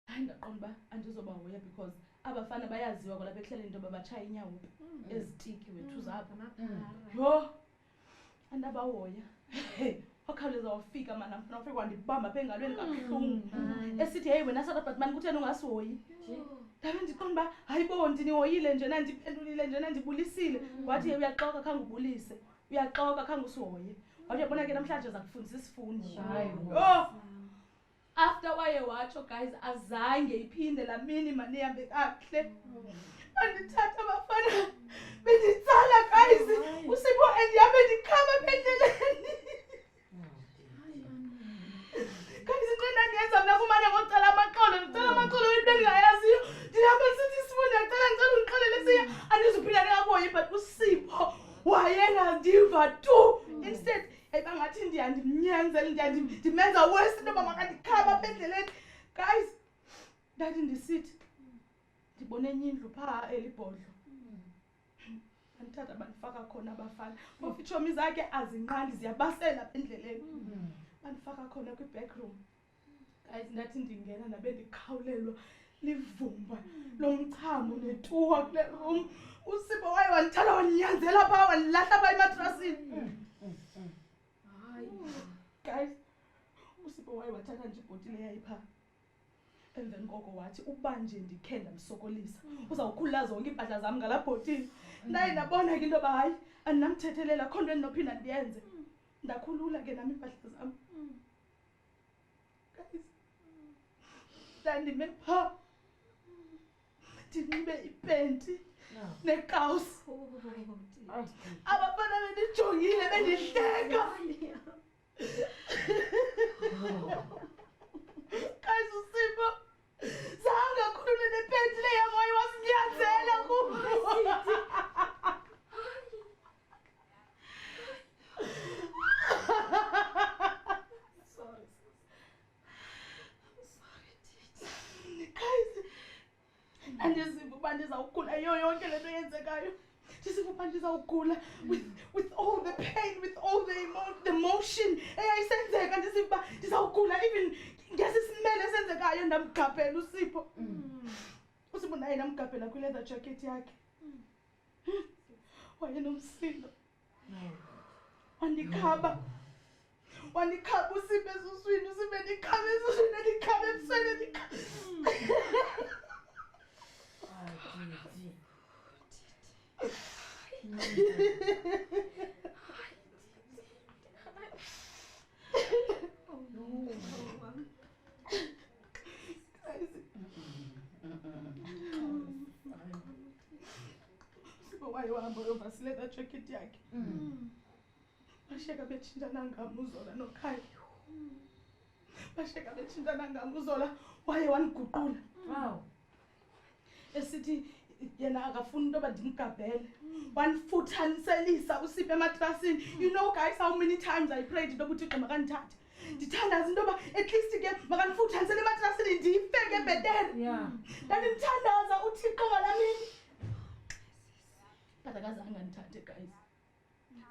Hayi, ndaqonda uba andizobahoya because abafana bayaziwa kwalapha ekuhlaleni into yoba batshaya inyawupe ezitiki wethu zabo. Yho, andabahoya. Wakhawuleza wafika mana mfana wafika wandibamba apha engalweni kabuhlungu. Esithi hey wena South Africa mani kutheni ungasihoyi? Ndabe ndiqonda uba hayibo ndinihoyile njena ndiphendulile njena ndibulisile. Wathi uyaqoka khange ubulise. uyaxoka khange usihoye wathi yabona ke namhlanje za kufundisa isifundo after waye watsho guys azange iphinde la mini mani ihambe kakuhle andithatha abafana benditsala guys uSipho endihambe ndikhama pendleleni guys into endandiyenza mna kumane ngocela amaxolo ndicela amaxolo into endingayaziyo ndihambe sithi isifundo ndicela undixelele siya andizuphinda ndingakuhoyi but uSipho wayengandiva tu instead bangathi ndiyandimnyenzela ndimenza worse into yoba makandikhaba apha endleleni guys ndathi ndisithi ndibone enye indlu phaa elibhodlo andithatha bandifaka khona abafana phofu itshomi zakhe azinqandi ziyabasela apha endleleni bandifaka khona kwi-back room guys ndathi ndingena ndabe ndikhawulelwa livumba lomchamo netuwa kule room uSipho waye wandithatha wandinyanzela phaa wandilahla phaa ematrasini guys uSipho waye wathatha nje ibhotile yayiphaa emveni koko wathi uba nje ndikhe ndamsokolisa uzawukhulula zonke iimpahla zam ngalaa bhotile ndaye ndabona ke into yoba hayi andinamthethelela akho nto endinophinda ndiyenze ndakhulula ke nam iimpahla zam guys ndandime phaa ndinxibe ipenti nekawusi abafana bendijongile bendihleka guys uSipho zange akhulume nepenti le yam waye wasinyanzela andiziva uba ndizawugula yiyo yonke le nto yenzekayo ndisiva uba ndizawugula with all the pain with all the motion eyayisenzeka ndisiva uba ndizawugula even ngesi simele esenzekayo ndamgabhela uSipho uSipho naye namgabhela kwi-leather jacket yakhe wayenomsindo wandikhaba uSipho esuswini uSipho endikhaba esuswini endikhaba ebusweni uSipho waye wahamba uyovasa i-leather jacket yakhe bashiyeka betshintshana ngam uZola noKhaya bashiyeka betshintshana ngam uZola waye wandiguqula esithi yena akafuni into yoba ndimgabhele wandifuthaniselisa uSipho ematrasini you know guys how many times I prayed into yoba uThixo makandithathe ndithandaza into yoba at least ke makandifuthanisele ematrasini ndiyifeke ebhetere ndandimthandaza uThixo ngalaa mini but akazange andithathe guys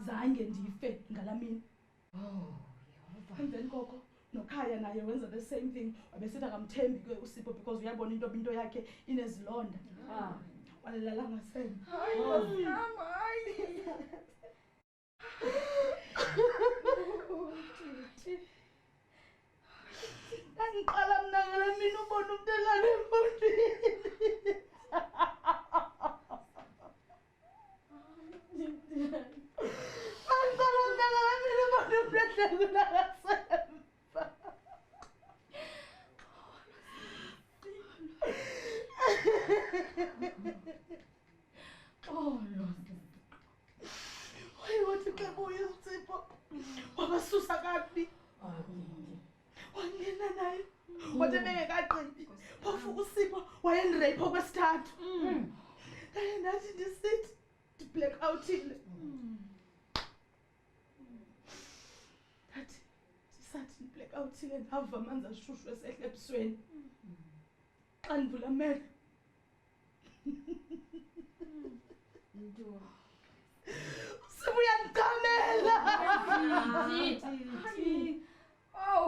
zange ndife ngalaa mini emveni koko noKhaya naye wenza the same thing wabesithi akamthembi ke uSipho because uyabona into yakhe inezilonda walala ngasemva ndandiqala mna ngala mini ubona umntu elala emfundini ndandiqala mna ngala mini ubona umntu ehlekula ngasemva waye wathi xa buye uSipho wabasusa kakubi wangena naye wathi bengekagqibi phofu uSipho wayendireyipha okwesithathu ndaye ndathi ndisithi ndiblackouthile ndathi ndisathi ndiblackouthile ndava amanzi ashushu esehla ebusweni xa ndivula amehlo uSipho uyandicamela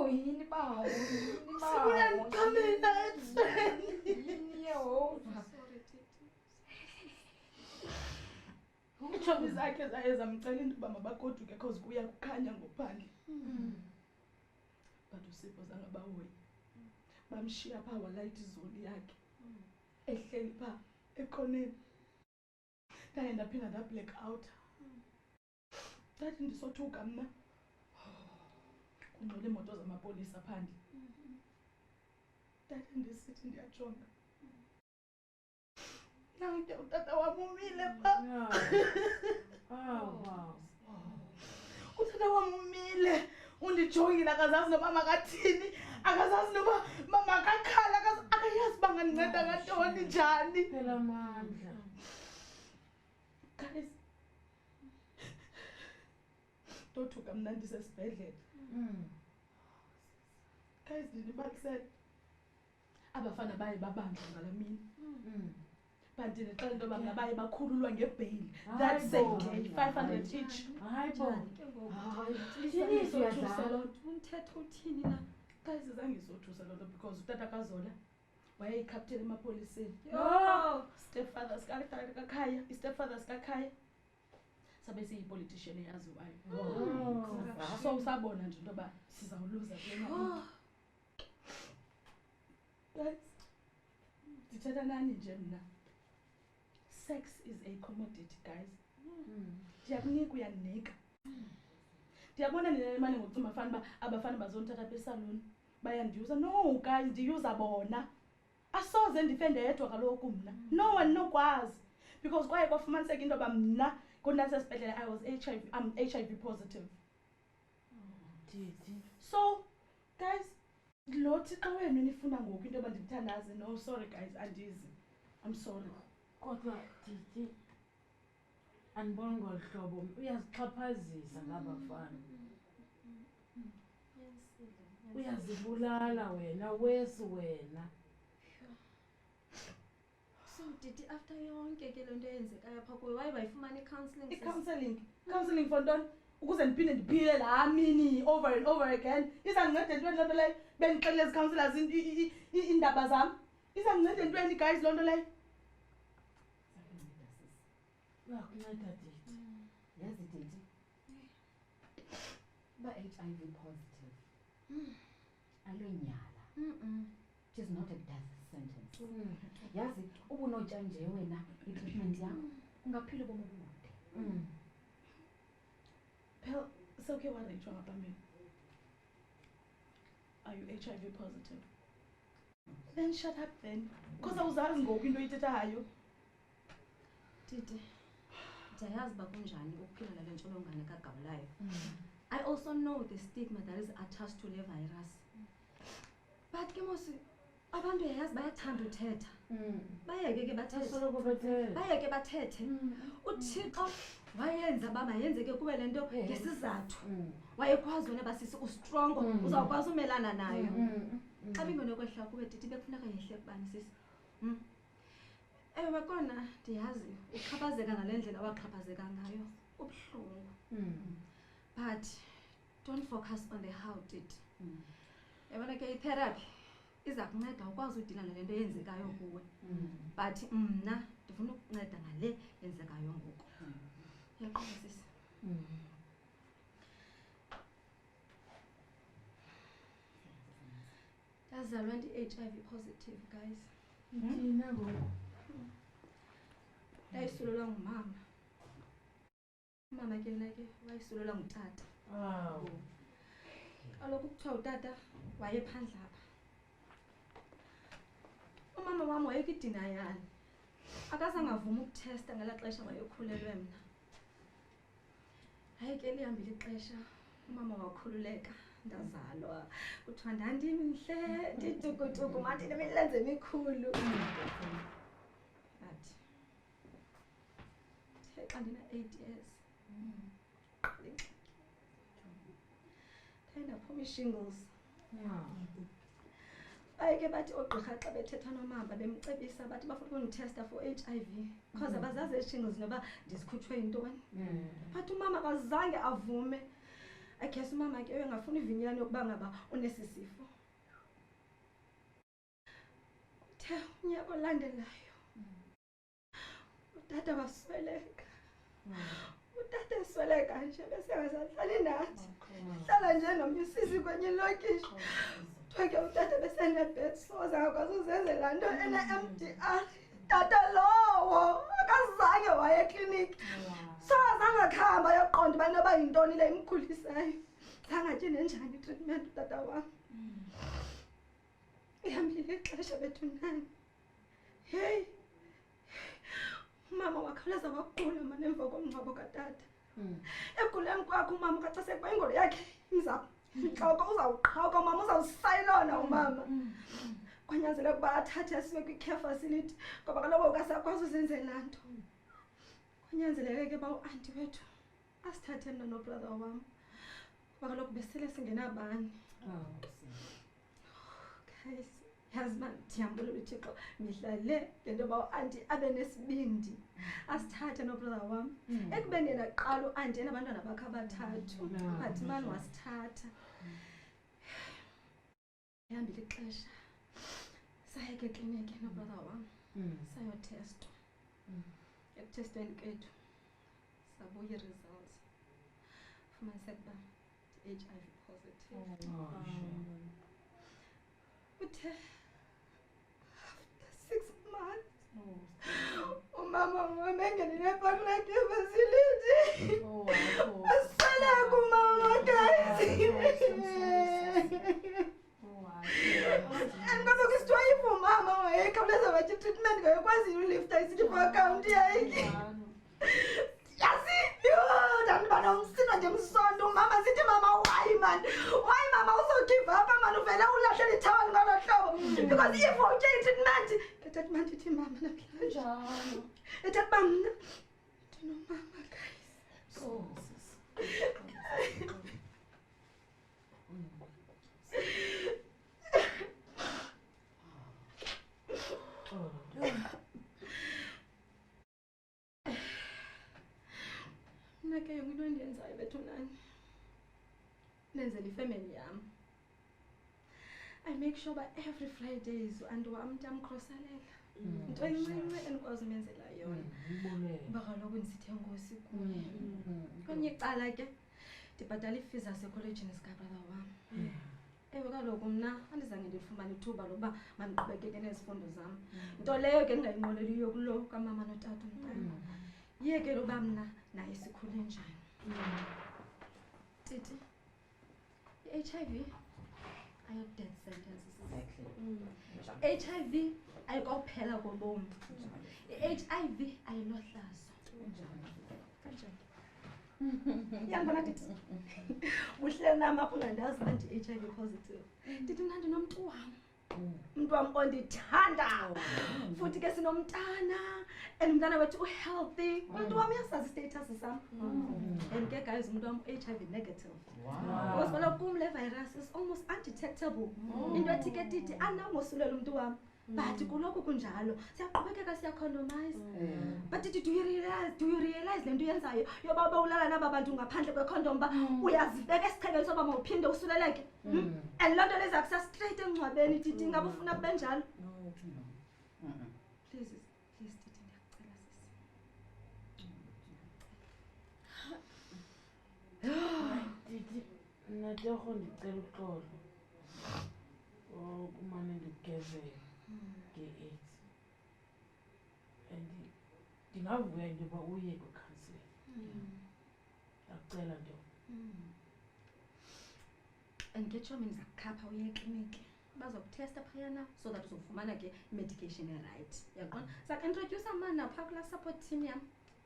yini bawo uSipho uyandicamela ebusweni iitshomi zakhe zaye zamcela into yoba mabagoduke cause kuya kukhanya ngophandle but uSipho zange bahoyi bamshiya phaa walayita izoli yakhe ehleli phaa ekoneni ndaye ndaphinda ndablack out Ndathi ndisothuka mna. Kungcwele imoto zamapolisa phandle. Ndathi ndisithi ndiyajonga. Nanke utata wam umile pha. Wow. Utata wam umile. Undijongile akazazi noba makathini. Akazazi noba makakhala. Akayazi uba ngandinceda ngantoni njani. Phela amandla. Guys. Ndothuka mna ndisesibhedlele. Guys, ndinibalisele. Abafana baye babanjwa ngala mini. Kanti ndixela into yoba mna baye bakhululwa ngebheyili. That same day, 500 each. Hayi bo. Umthetho uthini na? Guys, zange isothusa loo nto because utata kaZola wayeyikapteni emapoliseni. Stepfather kaKhaya, i-stepfather kaKhaya. Sabe siyipolitician eyaziwayo. So usabona nje into yoba sizawuluza kulena. Guys, ndithetha nani nje mna. Sex is a commodity, guys. Ndiyakunika uyandinika. Ndiyabona nina imali ngokucima fana abafana bazonthatha apha esalon bayandiuza. No guys, ndiyuza bona. Asoze ndifendedwa kaloku mna. No one nokwazi. Because kwaye kwafumaniseka into yoba mna kundasesibhedlele I was I'm HIV positive. So guys, lothi xa wena nifuna ngoku into yoba ndimthandaze. No, sorry guys, andizi. I'm sorry. Kodwa Titi andiboni ngolu hlobo uyazixhaphazisa ngabafana. Uyazibulala wena wena. So Titi, after yonke ke lento eyenzekayo pha kuwe waye bayifumana Counseling for ntoni? Ukuze ndiphinde ndiphile laa mini over and over again. Izandinceda entweni loo nto leyo? Bendixelele ezi counselors iindaba zam. Izandinceda entweni guys loo nto leyo? Uyakunceda Titi. Yazi Titi. Ba HIV positive. Alonyala. It is not a death sentence. Yazi ubunotya nje wena i-treatment yakho ungaphila bomi obude. Phela sewukhe wareyitshwa ngaphambili. Are you HIV positive? Then shut up then. Because awuzazi ngoku into oyithethayo. Titi, ndiyayazi uba kunjani ukuphila nale ntsholongwane kagawulayo. I also know the stigma that is attached to le virus. But ke mos abantu yayazi bayathanda uthetha. Bayeke ke bathethe. uThixo wayenza baba yenzeke kube lento ngesizathu. Wayekwazi wena basisi ustrong uzawukwazi umelana nayo. Xa bingonokwehla kuwe Titi bekufuneka yehle kubani sisi. Ewe kona ndiyazi uxhaphazeka ngale ndlela waxhaphazeka ngayo ubuhlungu. But don't focus on the how Titi. Yabona ke itherapy iza kunceda ukwazi udila nalento eyenzekayo kuwe. But mna ndifuna ukunceda ngale yenzekayo ngoku. Yaqonda sisi. Ndazalwa ndi-HIV positive guys. Thina ngoku. Ndayisulelwa ngumama. Umama ke nake wayisulelwa ngutata. Kaloku kuthiwa utata wayephandle apha. Umama wam wayekidinayali. Akazange avuma ukuthesta ngelaa xesha wayekhulelwe mna. Hayi ke lihambile ixesha umama wakhululeka ndazalwa. Kuthiwa ndandimhle nditukutuku mathi ndimilenze emikhulu. But xa ndina-8 years ndaphuma ii-shingles. Baye ke bathi oogqirha xa bethetha nomama bemcebisa bathi bafuna ukundithesta for HIV because abazazi ezi-shingles noba ndizikhutshwe yintoni. But umama akazange avume. I guess umama ke uyengafuna ivinyelane yokuba ngaba unesi sifo. Uthe unyaka olandelayo utata wasweleka. Utata esweleka nje bese engasahlali nathi. Hlala nje nomnye usisi kwenye ilokishi. Kuthiwa ke utata besenebed sores angakwazi uzenzela nto ene-MDR. Tata lowo akazange waye ekliniki. So azange akhamba yoqonda andiqondi uba inoba yintoni le imkhulisayo. Zangatye nenjani itreatment utata wam. Ihambile ixesha bethunani. Heyi, umama wakhawuleza wagula mani emva komngcwabo katata. Eguleni kwakhe umama kaxa sekuba ingolo yakhe imzapha. Intloko uzawuqhawuka umama, uzawusayilona umama. Kwanyanzeleka ukuba athathe asiwe kwi-care facility ngoba kaloku akasakwazi uzenzela nto. Kwanyanzeleke ke uba u-anti wethu asithathe mna nobrother wam ngoba kaloku besele singenabani. Guys, yazi uba ndiyambulela uThixo mihla le ngento yoba u-anti abe nesibindi asithathe nobrother wam. Ekubeni yena kuqala u-anti enabantwana bakhe abathathu but mani wasithatha. Ihambile ixesha saya ke ekliniki nobrother wam sayotestwa. Ekutestweni kethu sabuya i-results fumaniseka uba ndi-HIV positive. Uthe after 6 months umama wam engenile phaa kula care facility. Asweleka umama guys. And ngoba kusithiwa if umama wayekhawuleza watya itreatment ngayokwazile ulifta isithi akhawunti yakhe. Yazi, ndandiba nomsindo nje msondo umama sithi mama why man? Why mama uzogive up man uvele ulahlele ithawali ngalo hlobo? Because if utye itreatment, itreatment ithi mama namhlanje. Njalo. Ethatha uba mna ndinomama guys. Mna ke yonke into endiyenzayo bethunani ndenzela ifemeli yam. I make sure uba every Fridays u-anti wam ndiyamkrosalela. Into encinci endikwazi umenzela yona uba kaloku ndisithe nkosi kuye. Kwenye icala ke ndibhatala iifizi zasekholejini zikabrother wam. Ewe kaloku mna andizange ndifumane ithuba lokuba mandiqhubekeke nezifundo zam, nto leyo ke ndingayinqweneliyo kulo kamama notata umntana. Yeke uba mna naye sikhule njani. Titi, i-HIV ayo-death sentences. I-HIV ayikokuphela kobomi. I-HIV ayilohlazo. Kanjani? Yangibona Titi? Uhleli nam apho ungandazi uba ndi-HIV positive. Titi, mna ndinomntu wam. Umntu wam ondithanda. Futhi ke sinomntana and umntana wethu uhealthy. Umntu wam uyasazi i-status sam. And ke guys, umntu wam u-HIV negative. Because kaloku kum le virus is almost undetectable. Into ethi ke Titi anamosulela umntu wam. But kuloku kunjalo siyaqhubekeka siyacondomize. But Titi, do you realize le nto uyenzayo yoba ube ulala naba bantu ngaphandle kwecondom ba uyazibeka esichengeni soba mawuphinde usuleleke? And loo nto leza kusa straight engcwabeni Titi, ngabe ufuna kube njalo? Please Titi, ndiyakucela sisi. Titi, natorho ndicela uxolo kumane ndikugezela nge-AIDS and ndingavuya into yoba uye kwikhanseling. Ndakucela nto. And ngetshomi ndizakukhapha uye ekliniki bazokutesta phayana so that uzofumana ke medication right. Yabona sakuintroduce mana phaa kulaa support team yam.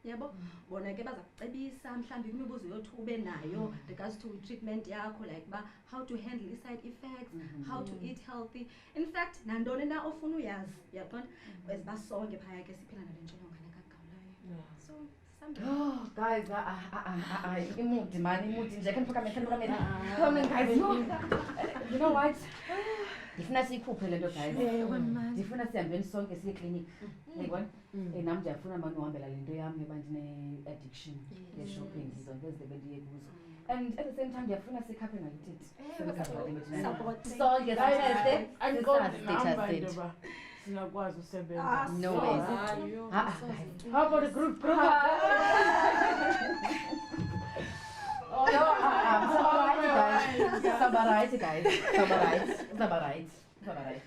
Yabo bona ke baza kucebisa mhlawumbi imibuzo yothu ube nayo regards to treatment yakho, like ba how to handle side effects, how to eat healthy. In fact nantoni na ofuna uyazi, yabona basonke phaya ke siphila nale ntsholongwane kagawulayo. So oh guys, imudi mani imudi nje kaniphakamela come on guys, no. You know what, ndifuna siyikhuphe le nto guys. Ndifuna sihambeni sonke siye ekliniki. Yayibona nam ndiyafuna mani uhambela le nto yam yoba ndine-addiction ye-shopping zonke ezibe ndiye kuzo. And at the same time ndiyafuna sikhaphe nayo Titi. Sonke andinqonamba into yoba singakwazi usebenza. No way. How about the group? Oh no, it's all right guys. It's all right.